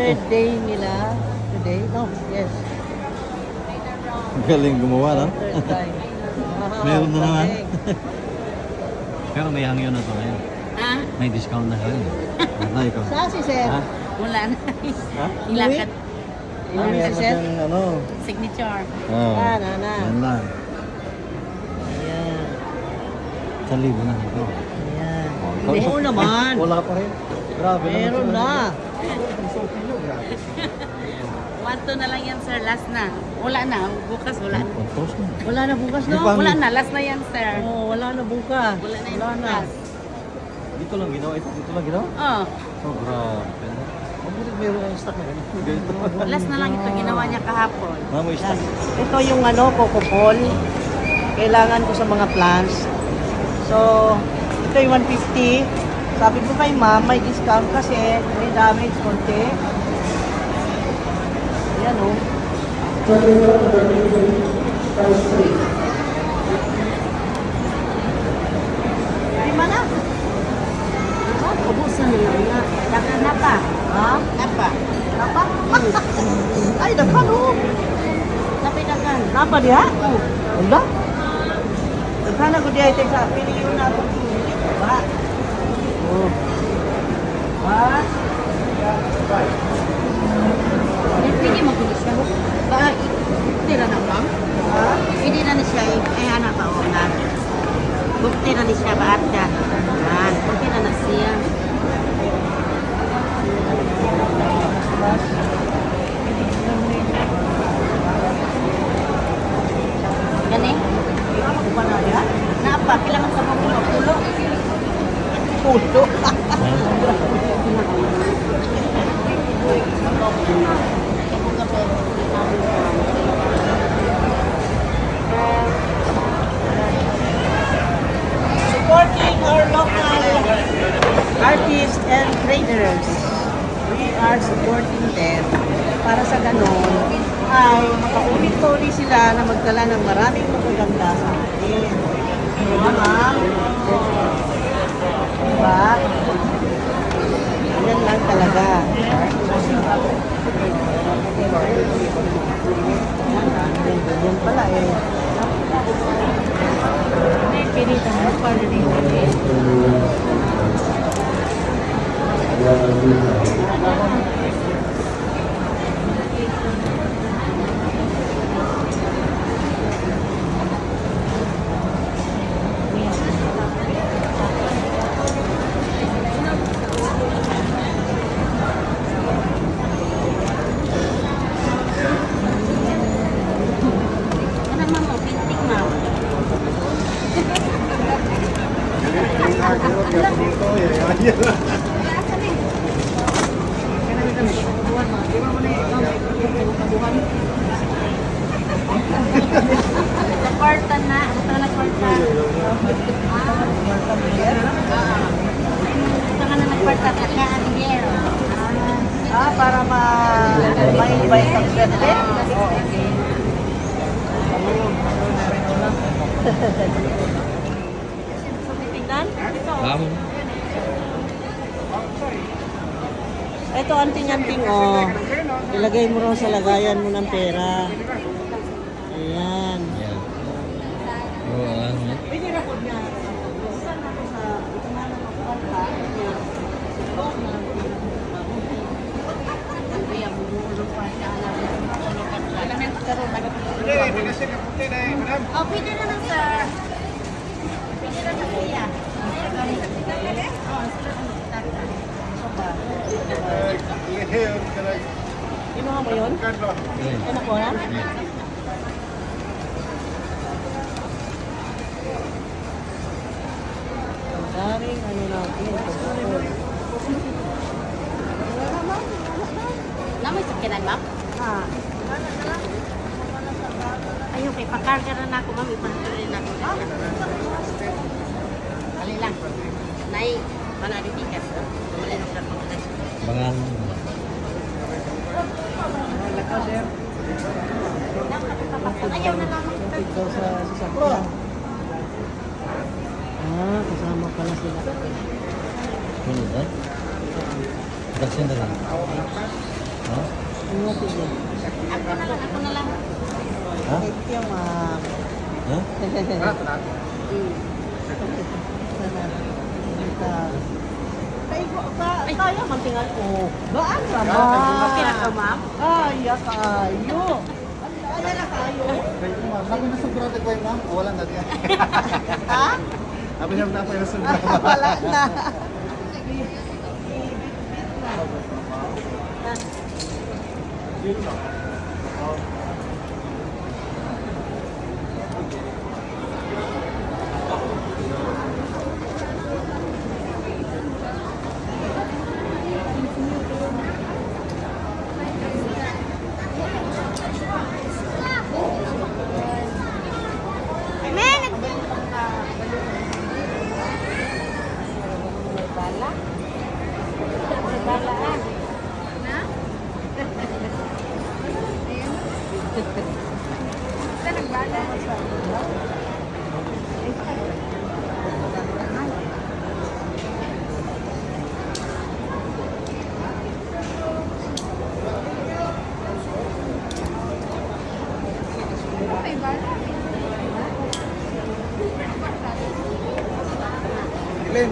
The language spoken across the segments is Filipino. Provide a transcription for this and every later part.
Third day nila. Today? No, yes. Galing gumawa, no? Third time. Meron na naman. galing. Pero may hangyo na to ngayon. Ha? May discount na ngayon. Wala ikaw. Saan si Sir? Ha? Wala na. Ha? Ilakad. Ah, may si Sir? ano. Signature. Oo. Ah, na. Yan lang. Ayan. 1,000 na ito. Ayan. Hindi. Oo naman. Wala pa rin. Grabe naman Meron sila. na. 1-2 na lang yan, sir. Last na. Wala na. Bukas wala na. 1,000. Wala na bukas, Di no? pa. Wala na. Last na yan, sir. Oo, wala na bukas. Wala na yung bukas. Dito lang ginawa. Dito lang ginawa? Oh. Oh, grabe. Mabuti meron ang stock na ganito. Ganito. Last na lang ito ginawa niya kahapon. May stock. Ito yung ano, Cocopol. Kailangan ko sa mga plants. So, ito yung 150. Sabi ko kay ma'am, may discount kasi may damage konti. Ayan o. Lima na. Ubusan na lang na. Dakan na pa. Ha? Napa. Napa? Ay, dakan o. Tapi dakan. Napa dia? Wala. Dakan ako dia ito sa pinigyan na ako. Ba? Oh. Ba? Pwede magulis siya. Tira na lang. Ha? Pwede na siya. Anak pa o na. Bukti na siya ba at ka. Bukti na siya. Gani? Ako pa na yan? Napa? Kailangan sa mga pulo. Puto. Supporting our local artists and traders. We are supporting them para sa ganon ay makaulit-ulit sila na magdala ng maraming magaganda sa atin. Diba, ma'am? Diba? Yan lang talaga. Yan pala eh. Pinita mo pa na rin. Ano naman mo? Pintik na. Nagkwarta na. Ito na nagkwarta. Ito nga na nagkwarta. Kaka-aningero. Ah, para ma-invite ang swerte? Tingnan? Tama. Ito, anting-anting, oh. Ilagay mo raw sa lagayan mo ng pera. Ayan. Yan. Oo, ano. Pwede na ko niya. Saan ako sa itunan ng kwarta? Kaya bumulong pa siya. Oh, pwede na lang, sir. Pwede na lang, kuya. Kinuha mo yun? Ano ko na? Ang daming ano natin. Namoy sakyanan, ma'am? Ha? Ayun, kay pakarga na ako, ma'am. Ipanatuloy na ako. Kali lang. Nay, panaribigas. Tumulin ako ng mga Bangang. Lakaw, sir. ayaw na naman. Ito sa sasakyan. Ah, kasama pala sila. Ano ba? Daksin na lang. Ha? Ano sige? Ako na lang. Ha? Thank you, ma'am. Ha? Kaya mantingal ko. Baan ka, Okay na to, ma'am? ma'am? Kaya kayo. Kaya na kayo. Sabi na sobrado ko ma'am. Wala na diyan. Ha? Sabi na na yung sobrado. Wala na. Glenn.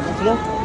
Let's go.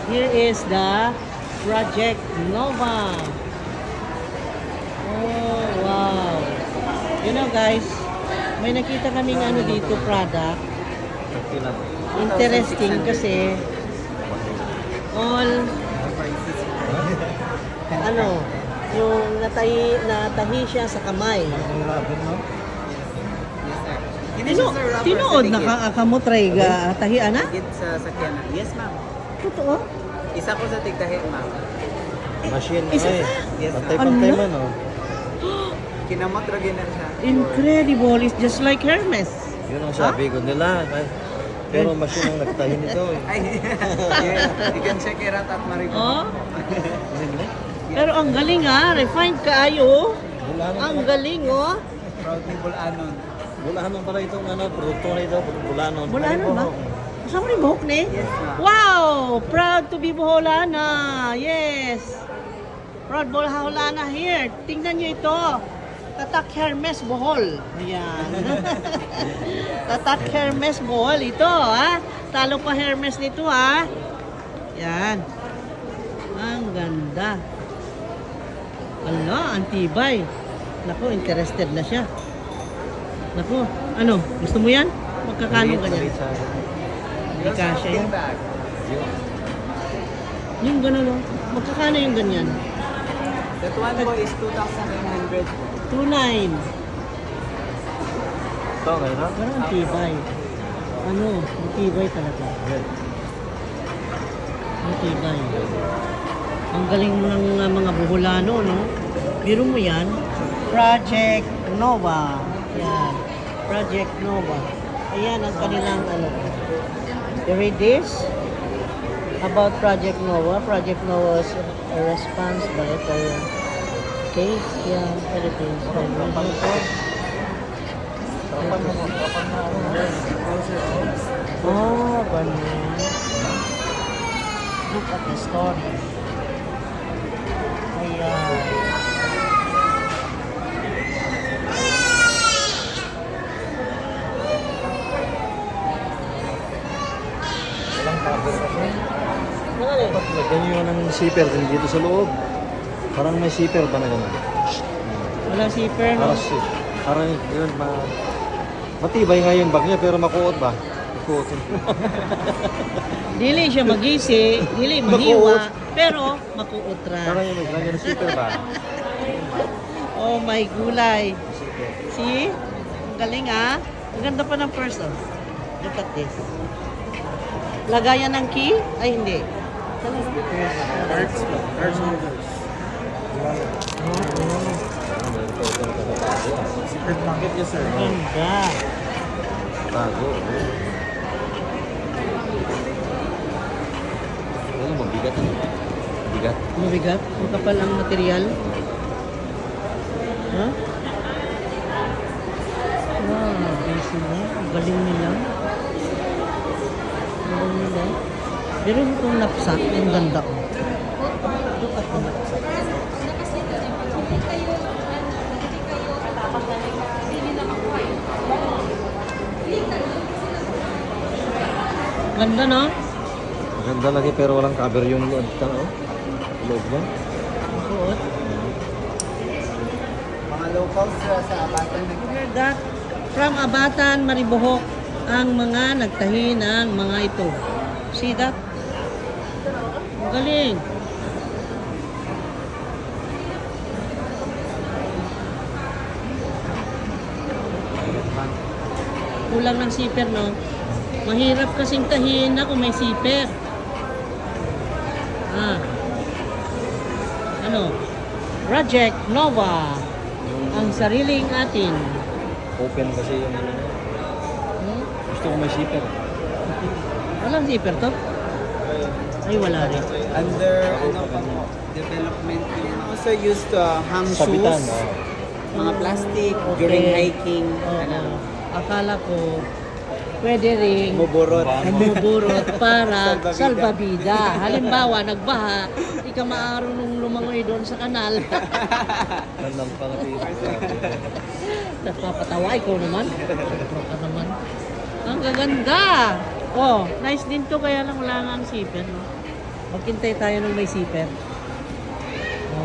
Here is the Project Nova. Oh, wow. You know guys, may nakita kaming ano dito product. Interesting kasi all ano, yung natahi siya sa kamay. Tinuod na ka mo try ga tahi ana? Higit sa sakyanan. Yes, ma'am. Totoo? Isa ko sa tigtahi, ma'am. Machine Isa ay. pa? Yes, ma'am. Pantay-pantay Ano? man oh. Kinamot ragin na siya. Incredible, it's just like Hermes. Yun ang sabi ko nila. Pero machine ang nagtahi nito eh. Ay, yeah. You can check it out at Maribo. Oh? Pero ang galing ah, refined kaayo. Ang galing oh. Proud people anon. Bulahanon pala itong ano, produkto na ito, bulahanon. Bulahanon ba? Kasama rin buhok ni? Yes, ma'am. Wow! Proud to be Boholana! Yes! Proud Boholana here. Tingnan nyo ito. Tatak Hermes Bohol. Ayan. Tatak Hermes Bohol. Ito ha. Talo pa Hermes nito ha. Yan. Ang ganda. Ala, antibay. Naku, interested na siya. Naku, ano? Gusto mo yan? Magkakano ka niyan? Hindi kasya yan. Bag. Yung gano'n, no? Magkakano yung ganyan? That one po is 2,900. 2.9. Ito, ngayon ha? Parang tibay. Ano? Tibay talaga. Ang tibay. Ang galing ng mga buholano, no? Biro mo yan. Project Nova. Yan. Project Nova. Ayan ang kanilang ano. You read this? About Project Nova. Project Nova is a response by Case Young Philippines. Oh, ganyan. Look at the story. Ayan. Dapat lagyan nyo ng zipper din dito sa loob. Parang may zipper ba na gano'n? Wala zipper, no? Para yun, matibay nga yung bag niya, pero makuot ba? Makuot. Dili siya magisi, dili mahiwa, pero makuot Para ra. yun, may lagyan ng zipper ba? Oh my gulay. See? Ang galing ah. Ang ganda pa ng purse oh. Look at this. Lagayan ng key? Ay hindi. Secret pocket niya, sir. Ganda. Tago. Ano, mabigat. Bigat. Mabigat. Makapal ang material. Ha? Wow, busy na. Ang galing nila. Ang galing nila. Pero itong knapsack, ang ganda ko. Look at the knapsack. Ganda no? Maganda lagi pero walang cover yung loob. Loob ba? Suot. Mga locals sa Abatan. Hear that? From Abatan, Maribohok, ang mga nagtahi ng mga ito. See that? Ang galing. Kulang ng zipper, no? Mahirap kasing tahiin na kung may zipper. Ah. Ano? Project Nova. Ang sariling atin. Open kasi yung ano. Hmm? Gusto ko may zipper. Walang zipper to? Ay, wala rin. Under, ano pa po, development yung also used to hang Sabitan. shoes, Oh. mga plastic, Okay. during hiking, Oo. Akala ko, pwede ring muburot. bumuburot para Salbabida. salbabida. Halimbawa, nagbaha, di ka maarunong lumangoy doon sa kanal. Nandang pangati. Napapatawa, ikaw naman. Pro ka naman. Ang gaganda. Oh, nice din to, kaya lang wala nga ang zipper. No? Magkintay tayo ng may zipper.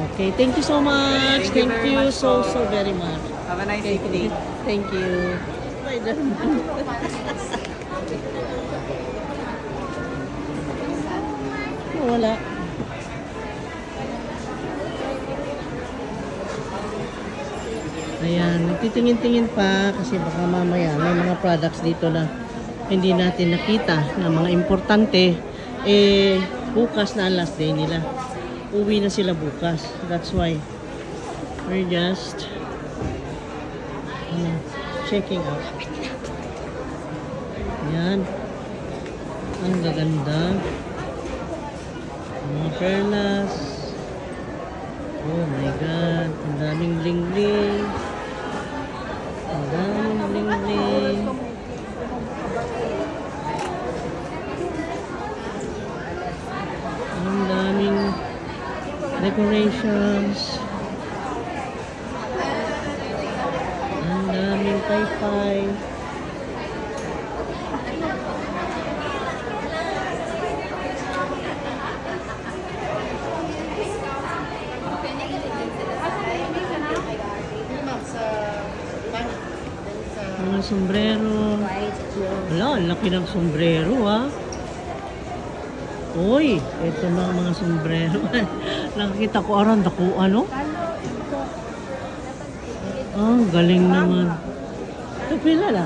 Okay, thank you so much. Thank you Thank very you much so, po. so very much. Have a nice Okay, evening. thank you. Spider-Man. Wala. Ayan, nagtitingin-tingin pa kasi baka mamaya may mga products dito na hindi natin nakita na mga importante. Eh, bukas na ang last day nila. Uwi na sila bukas. That's why we're just checking out. Ayan. Ang gaganda. Mga perlas. Oh my God. Ang daming bling-bling. Ang daming bling-bling. Ang daming decorations. Ang daming pay-pay. Mga sombrero. Wala, ang laki ng sombrero ha. Uy, ito na ang mga sombrero. Nakikita ko around ako, ano? Ang galing naman. Ito pila na?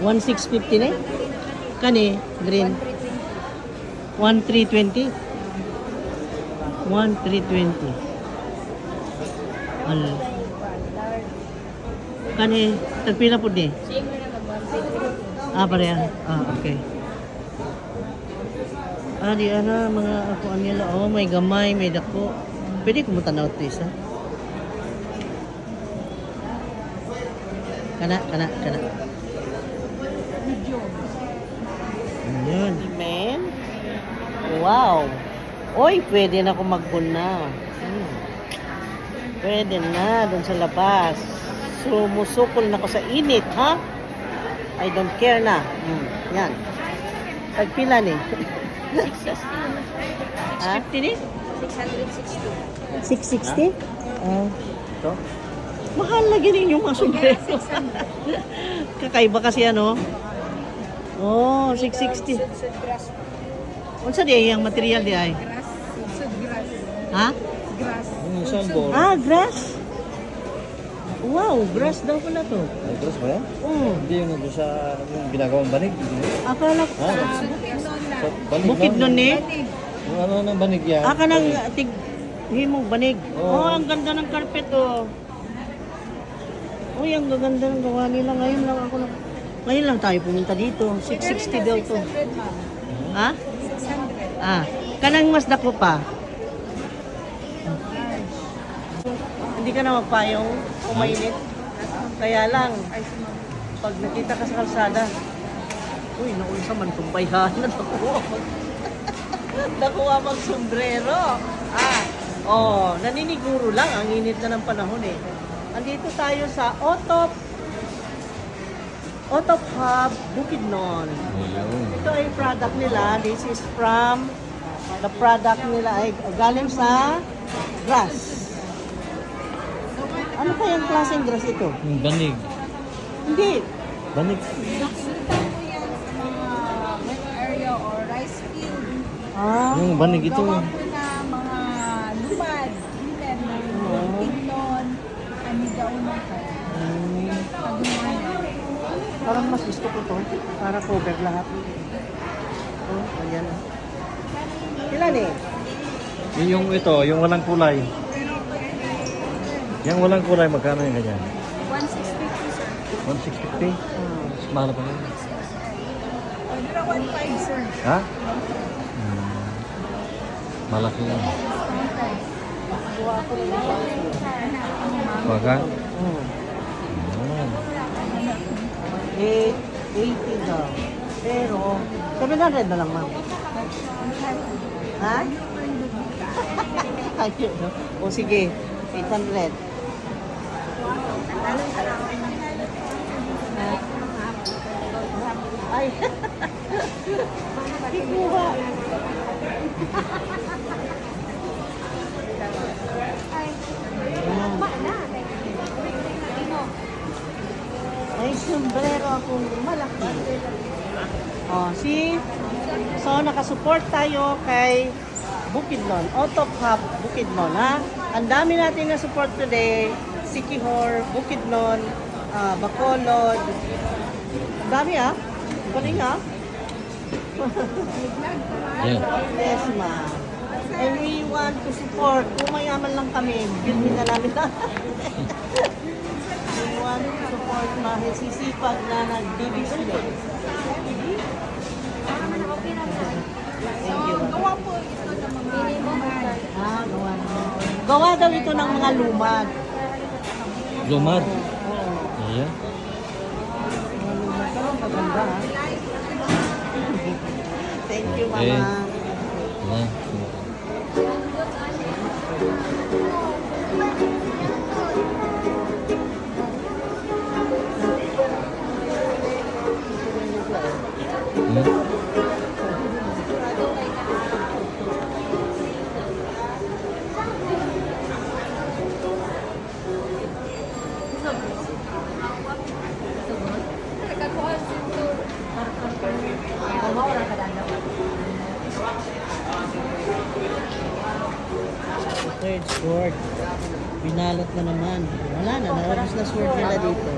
1,650 na eh? Kani, green. 1,320. 1,320. Al. Kani, tagpila po di? Ah, pareha. Ah, okay. Ah, di ana, mga ako nila. Oh, may gamay, may dako. Pwede ko mo tanaw ito isa. Kana. Ayan. Men. Wow. Oy, pwede na ako magbuna. Pwede na, doon sa labas. Sumusukol na ako sa init, ha? I don't care na. Yan. Tagpila ni. 650 ni? 660? Ah. Ito? Mahal na ganing yung mga sombrero. Kakaiba kasi ano. Oh, 660. Unsa di yung material di ay? Ha? Yung sandboard. Ah, grass. Wow, grass daw pala to. Ay, gross ba yan? Oh, Hindi yung nandun sa yung ginagawang banig. akala ko. Ha? Sa banig Bukid nun eh. Yung ano ng banig yan. Ah, kanang tig himong banig. Oo. Oh, ang ganda ng carpet oh. Uy, ang gaganda ng gawa nila. Ngayon lang tayo pumunta dito. 660 daw to. Ha? 600. Ah, kanang mas dako pa. Hindi ka na magpayong umainit. Kaya lang, pag nakita ka sa kalsada, uy, naunsa man tumpayhan na nakuha. Nakuha mag sombrero. Ah, oh, naniniguro lang. Ang init na ng panahon eh. Andito tayo sa Otop Hub, Bukidnon. Ito ay product nila. This is from the product nila ay galing sa grass. Ano kayang klaseng grass ito? Yung banig. Hindi. Banig. area or rice field. Ah, Yung banig ito. Gawa po na mga lumad, ilan ng tignon, ani daw na ka. parang mas gusto ko to. Para cover lahat. Oh, ayan. Ilan eh? Yung ito, yung walang kulay. Yung walang kulay, magkano yung ganyan? 1,650 sir. 1,650? Mas mahal pa yun. Pero 1,500 sir. Ha? Malaki yan. Baka? Hmm. Ayan. 880 daw. Pero, 700 na lang, ma'am. Ha? Ayun, no? O sige, 800. Ay, kikuha. May sombrero akong malaki. Oh, see? So, nakasupport tayo kay Bukidnon. Otop Hub, Bukidnon, ha? Ang dami natin na support today. Sikihor, Bukidnon, Bacolod. Ang dami, ha? Galing, ha? Yan. Yes, ma'am. And we want to support. Kung mayaman lang kami, bilhin na namin na. We want to support mga sisipag na nag-display. Thank you. Gawa po ito ng mga lumad. Ah, gawa naman. Gawa daw ito ng mga lumad. Lumad. Oo. Ayan. Mga lumad. Pero ang maganda, ha? Thank you, Mama. Ayan. Third sword. Pinalot na naman. Wala na, naubos na sword nila dito.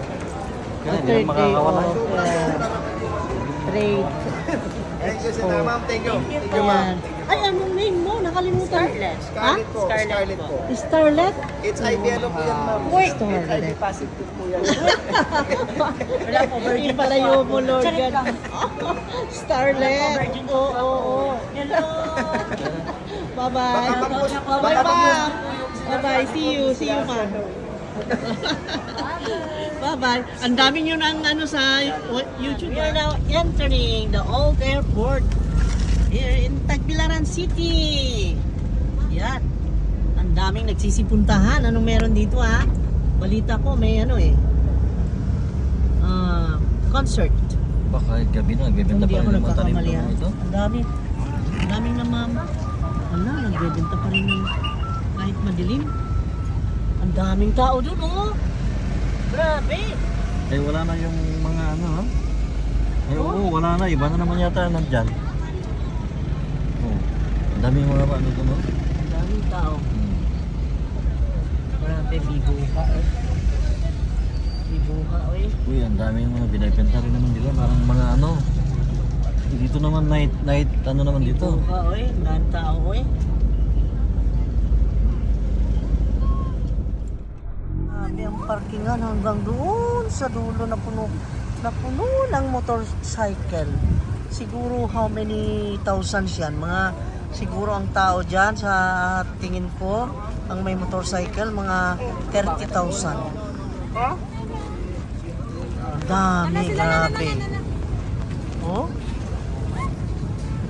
Kaya The hindi third na day makakawala. of trade. Thank you, Senator Ma'am. Thank you. Thank you, Ayan. ma'am. Ay, anong name mo? Nakalimutan. Scarlett po. Scarlett po. Starlet? It's IBLO po yan, ma'am. Wait. It's IV positive po yan. Wala po, virgin palayo mo, Lord God. Starlet. Oo. Hello. Bye-bye. Bye-bye, ma'am. Bye-bye. See you, ma'am. Bye-bye. Ang dami nyo ng ano sa YouTube. We are now entering the old airport here in Tagbilaran City. Yan. Ang daming nagsisipuntahan. Anong meron dito, ha? Balita ko may ano eh. Concert. Baka gabi na, bibenta Hindi pa ako rin yung mga talim nagkakamali, ha? ito. Ang dami. Ang daming na ma'am. Hala, nagbebenta pa rin ng kahit madilim. Ang daming tao dun, oh. Grabe. Eh wala na yung mga ano ha? Eh oo, wala na. Iba na naman yata nandyan. Oh. Ang daming mga ano doon, no? Ang daming tao. Grabe, bibo ka, eh. Bibo ka, eh. Uy, ang daming mga binibenta rin naman dito. Parang mga ano. Dito naman night ano naman dito. Bibo ka, eh. Ang daming tao, eh. Grabe ang parkingan hanggang doon sa dulo na puno ng motorcycle. Siguro how many thousands yan? Mga siguro ang tao dyan sa tingin ko ang may motorcycle mga 30,000. Dami, grabe. Oh?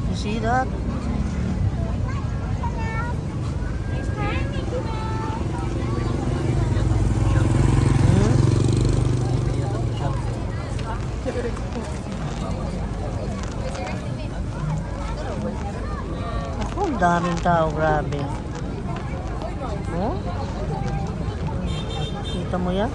You see that? Ako, ang daming tao, grabe. Oh? Kita mo yan?